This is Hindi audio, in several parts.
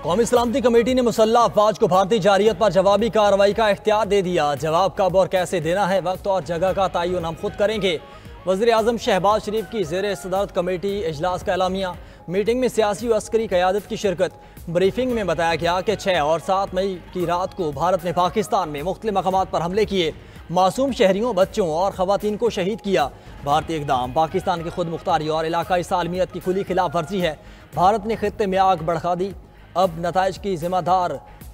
कौमी सलामती कमेटी ने मुसल्लह अफवाज को भारतीय जारियत पर जवाबी कार्रवाई का इख्तियार दे दिया। जवाब कब और कैसे देना है, वक्त और जगह का तयन हम खुद करेंगे। वज़ीर आज़म शहबाज शरीफ की ज़ेर सदरत कमेटी इजलास का एलामिया। मीटिंग में सियासी व अस्करी क़यादत की शिरकत। ब्रीफिंग में बताया गया कि 6 और 7 मई की रात को भारत ने पाकिस्तान में मुख्तलिफ मकामात पर हमले किए, मासूम शहरियों, बच्चों और ख़वातीन को शहीद किया। भारतीय इक़दाम पाकिस्तान की खुद मुख्तारी और इलाकाई सालमियत की खुली खिलाफ वर्जी है। भारत ने खित्ते में आग भड़का दी, अब नताइज की जिम्मेदार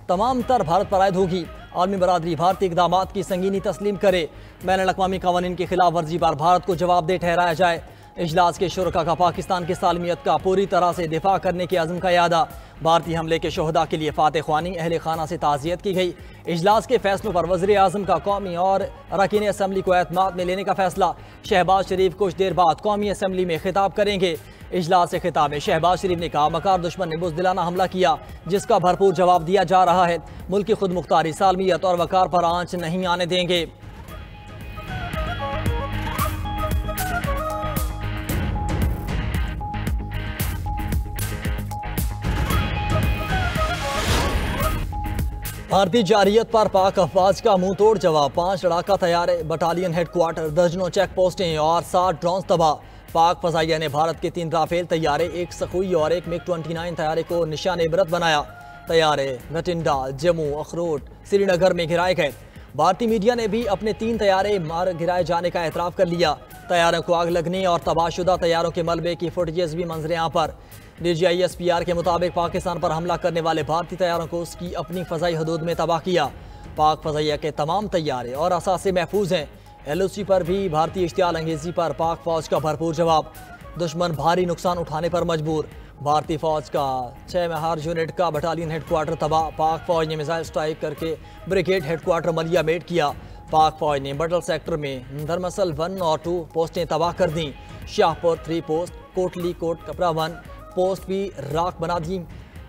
तमाम तर भारत पर आयद होगी। आलमी बरादरी भारतीय इक़दामात की संगीनी तस्लीम करे। बैनुल-अक़वामी क़वानीन की खिलाफ वर्जी पर भारत को जवाबदेह ठहराया जाए। इजलास के शुरका का पाकिस्तान की सालमियत का पूरी तरह से दिफा करने के अज़्म का यादा। भारतीय हमले के शोहदा के लिए फातह ख्वानी अहले खाना से ताज़ियत की गई। इजलास के फैसलों पर वज़ीर आज़म का कौमी और अरकान असम्बली को एतमाद में लेने का फैसला। शहबाज शरीफ कुछ देर बाद कौमी असम्बली में खिताब करेंगे। इजलास से खिताब में शहबाज शरीफ ने कहा, मकार दुश्मन ने बुज़दिलाना हमला किया जिसका भरपूर जवाब दिया जा रहा है। मुल्क की खुद मुख्तारी, सालमियत और वकार पर आंच नहीं आने देंगे। भारतीय जारियत पर पाक अफवाज का मुंह तोड़ जवाब। 5 लड़ाका तैयारे, बटालियन हेडक्वार्टर, दर्जनों चेक पोस्टें और 60 ड्रोन तबाह। पाक फजाइया ने भारत के 3 राफेल तैयारे, 1 सखुई और 1 MiG-29 तैयारे को निशान इबरत बनाया। तैयारे बठिंडा, जम्मू, अखरोट, श्रीनगर में गिराए गए। भारतीय मीडिया ने भी अपने 3 तैयारे मार गिराए जाने का एतराफ़ कर लिया। तैयारों को आग लगने और तबाहशुदा तैयारों के मलबे की फुटेजेस भी मंजर आं पर। DGISPR के मुताबिक पाकिस्तान पर हमला करने वाले भारतीय तैयारों को उसकी अपनी फ़ज़ाई हदूद में तबाह किया। पाक फ़ज़ाइया के तमाम तैयारे और असासे महफूज हैं। LOC पर भी भारतीय इश्तियाल अंगेज़ी पर पाक फ़ौज का भरपूर जवाब। दुश्मन भारी नुकसान उठाने पर मजबूर। भारतीय फ़ौज का 6 महार यूनिट का बटालियन हेडक्वार्टर तबाह। पाक फ़ौज ने मिसाइल स्ट्राइक करके ब्रिगेड हेडक्वार्टर मलिया मेट किया। पाक फ़ौज ने बटल सेक्टर में धर्मसल 1 और 2 पोस्टें तबाह कर दी। शाहपुर 3 पोस्ट, कोटली कोट कपड़ा 1 पोस्ट भी राख बना दी।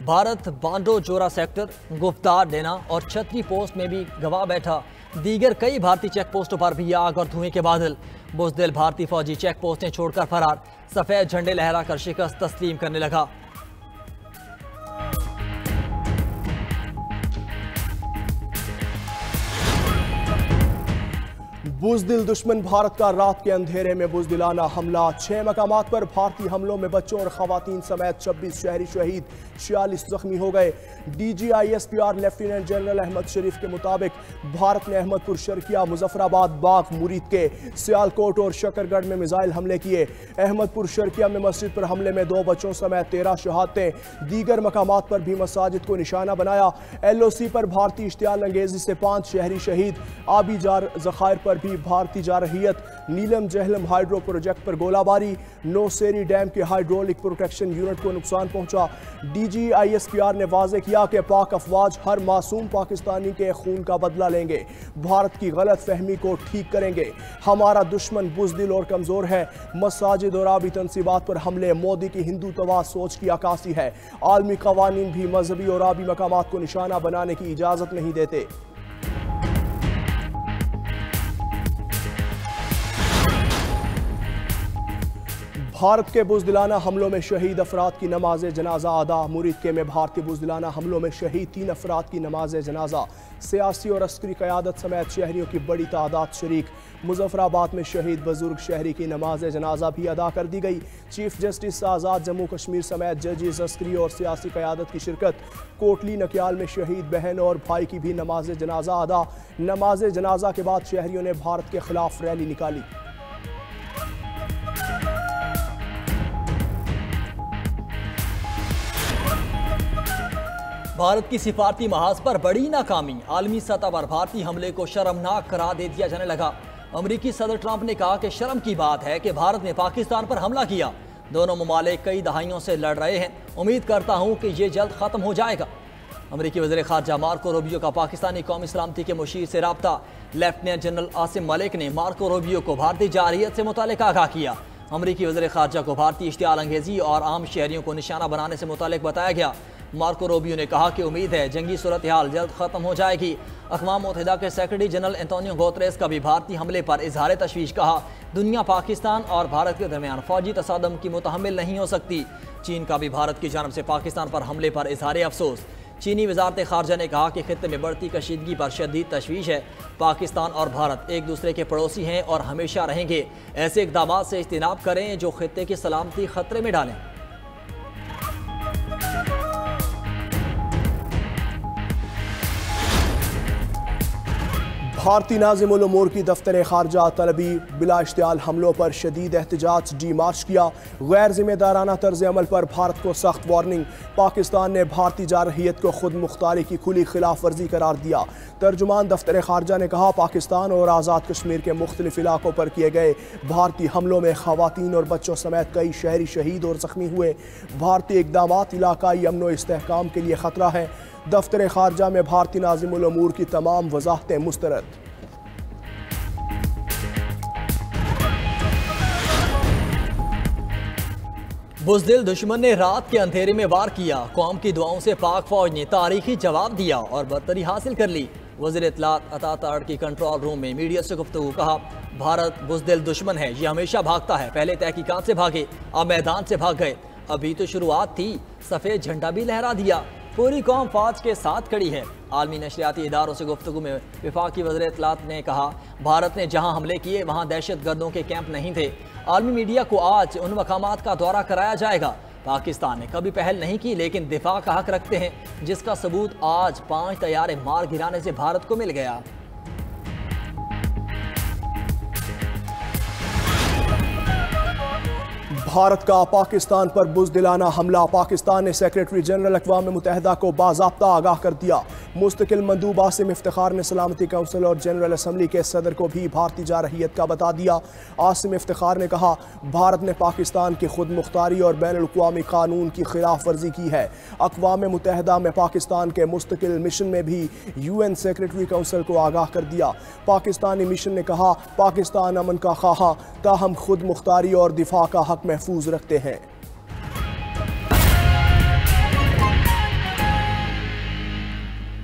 भारत बांडो जोरा सेक्टर, गुफ्तार देना और छतरी पोस्ट में भी गवाह बैठा। दीगर कई भारतीय चेक पोस्टों पर भी आग और धुएं के बादल। बुज़दिल भारतीय फौजी चेक पोस्टें छोड़कर फरार, सफ़ेद झंडे लहराकर शिकस्त तस्लीम करने लगा। बुज़दिल दुश्मन भारत का रात के अंधेरे में बुज़दिलाना हमला। 6 मकामात पर भारतीय हमलों में बच्चों और ख़वातीन समेत 26 शहरी शहीद, 46 जख्मी हो गए। DGISPR लेफ्टिनेंट जनरल अहमद शरीफ के मुताबिक भारत ने अहमदपुर शर्किया, मुजफ्फराबाद, बाग, मुरीद के, सियालकोट और शकरगढ़ में मिसाइल हमले किए। अहमदपुर शर्किया में मस्जिद पर हमले में 2 बच्चों समेत 13 शहादतें। दीगर मकामात पर भी मसाजिद को निशाना बनाया। LOC पर भारतीय इश्तियाल अंगेज़ी से 5 शहरी शहीद। आबी ज़खायर पर भी भारतीय जारहियत। नीलम जहलम हाइड्रो प्रोजेक्ट पर गोलाबारी। नौसेरी डैम के हाइड्रोलिक प्रोटेक्शन यूनिट को नुकसान पहुंचा। DGISPR ने वाज़ेह किया कि पाक अफवाज हर मासूम पाकिस्तानी के खून का बदला लेंगे, भारत की गलत फहमी को ठीक करेंगे। हमारा दुश्मन बुज़दिल और कमज़ोर है। मसाजिद और आबी तनसीबात पर हमले मोदी की हिंदूत्वा सोच की अक्कासी है। आलमी क़वानीन भी मजहबी और आबी मकामात को निशाना बनाने की इजाज़त नहीं देते। भारत के बुज़दिलाना हमलों में शहीद अफराद की नमाज जनाजा अदा। मुरीद के में भारतीय बुज़दिलाना हमलों में शहीद 3 अफराद की नमाज जनाजा। सियासी और अस्करी क़यादत समेत शहरियों की बड़ी तादाद शरीक। मुजफ्फराबाद में शहीद बुजुर्ग शहरी की नमाज जनाजा भी अदा कर दी गई। चीफ जस्टिस आज़ाद जम्मू कश्मीर समेत जजेस, अस्करी और सियासी क़यादत की शिरकत। कोटली नकियाल में शहीद बहन और भाई की भी नमाज जनाजा अदा। नमाज जनाजा के बाद शहरियों ने भारत के खिलाफ रैली निकाली। भारत की सिफारती महाज पर बड़ी नाकामी। आलमी सतह पर भारतीय हमले को शर्मनाक करार दे दिया जाने लगा। अमरीकी सदर ट्रंप ने कहा कि शर्म की बात है कि भारत ने पाकिस्तान पर हमला किया। दोनों ममालिक कई दहाइयों से लड़ रहे हैं, उम्मीद करता हूं कि ये जल्द खत्म हो जाएगा। अमरीकी वज़ीर ख़ारजा मार्को रूबियो का पाकिस्तानी कौमी सलामती के मुशीर से रब्ता। लेफ्टिनेंट जनरल आसिम मलिक ने मार्को रूबियो को भारतीय जारहियत से मुतालिक आगाह किया। अमरीकी वज़ीर ख़ारजा को भारतीय इश्तियाल अंगेज़ी और आम शहरियों को निशाना बनाने से मुतालिक बताया गया। मार्को रूबियो ने कहा कि उम्मीद है जंगी सूरत हाल जल्द खत्म हो जाएगी। अक़वाम मुत्तहिदा के सेक्रेटरी जनरल एंटोनियो गुतेरेस का भी भारतीय हमले पर इजहार तशवीश। कहा, दुनिया पाकिस्तान और भारत के दरमियान फौजी तसादम की मुतहम्मिल नहीं हो सकती। चीन का भी भारत की जानब से पाकिस्तान पर हमले पर इजहार अफसोस। चीनी वजारत खारजा ने कहा कि खित्ते में बढ़ती कशीदगी पर शदीद तशवीश है। पाकिस्तान और भारत एक दूसरे के पड़ोसी हैं और हमेशा रहेंगे। ऐसे इक़दाम से इज्तनाब करें जो खित्ते की सलामती खतरे में डालें। भारतीय नाज़िमुल उमूर की दफ्तर खारजा तलबी बिला इश्तियाल हमलों पर शदीद एहतजाज डी मार्च किया। गैर जिम्मेदाराना तर्ज अमल पर भारत को सख्त वार्निंग। पाकिस्तान ने भारतीय जारहियत को खुद मुख्तारी की खुली खिलाफ वर्जी करार दिया। तर्जुमान दफ्तर खारजा ने कहा, पाकिस्तान और आज़ाद कश्मीर के मुख्तलिफ इलाकों पर किए गए भारतीय हमलों में खवातीन और बच्चों समेत कई शहरी शहीद और जख्मी हुए। भारतीय इक़दामात इलाकाई अमन व इस्तेहकाम के लिए खतरा है। दफ्तर खारजा में भारतीय नाज़िमुल उमूर की तमाम वजाहतें मुस्तरद। बुज़दिल दुश्मन ने रात के अंधेरे में वार किया। कौम की दुआओं से पाक फौज ने तारीखी जवाब दिया और बरतरी हासिल कर ली। वज़ीर इत्तलात अता ताड़ की कंट्रोल रूम में मीडिया से गुफ्तगू। कहा, भारत बुज़दिल दुश्मन है, ये हमेशा भागता है। पहले तहकीकात से भागे, अब मैदान से भाग गए। अभी तो शुरुआत थी, सफ़ेद झंडा भी लहरा दिया। पूरी कौम फौज के साथ खड़ी है। आलमी नशरियाती इदारों से गुफ्तगू में वफाकी वज़ीर इत्तलात ने कहा, भारत ने जहां हमले किए वहां दहशत गर्दों के कैंप नहीं थे। आलमी मीडिया को आज उन मकामात का दौरा कराया जाएगा। पाकिस्तान ने कभी पहल नहीं की लेकिन दिफा का हक रखते हैं, जिसका सबूत आज 5 तैयारे मार गिराने से भारत को मिल गया। भारत का पाकिस्तान पर बुज़दिलाना हमला। पाकिस्तान ने सेक्रेटरी जनरल अक़वाम मुत्तहिदा को बाज़ाब्ता आगाह कर दिया। मुस्तकिल मंदूब आसिम इफ्तिखार ने सलामती काउंसिल और जनरल असम्बली के सदर को भी भारतीय जारहियत का बता दिया। आसिम इफ्तिखार ने कहा, भारत ने पाकिस्तान की खुद मुख्तारी और बैनुल-अक़वामी कानून की खिलाफ वर्जी की है। अक़वाम मुत्तहिदा में पाकिस्तान के मुस्तकिल मिशन में भी UN सेक्रेटरी काउंसिल को आगाह कर दिया। पाकिस्तानी मिशन ने कहा, पाकिस्तान अमन का ख्वाह, ताहम खुद मुख्तारी और दिफा का हक महफूज रखते हैं।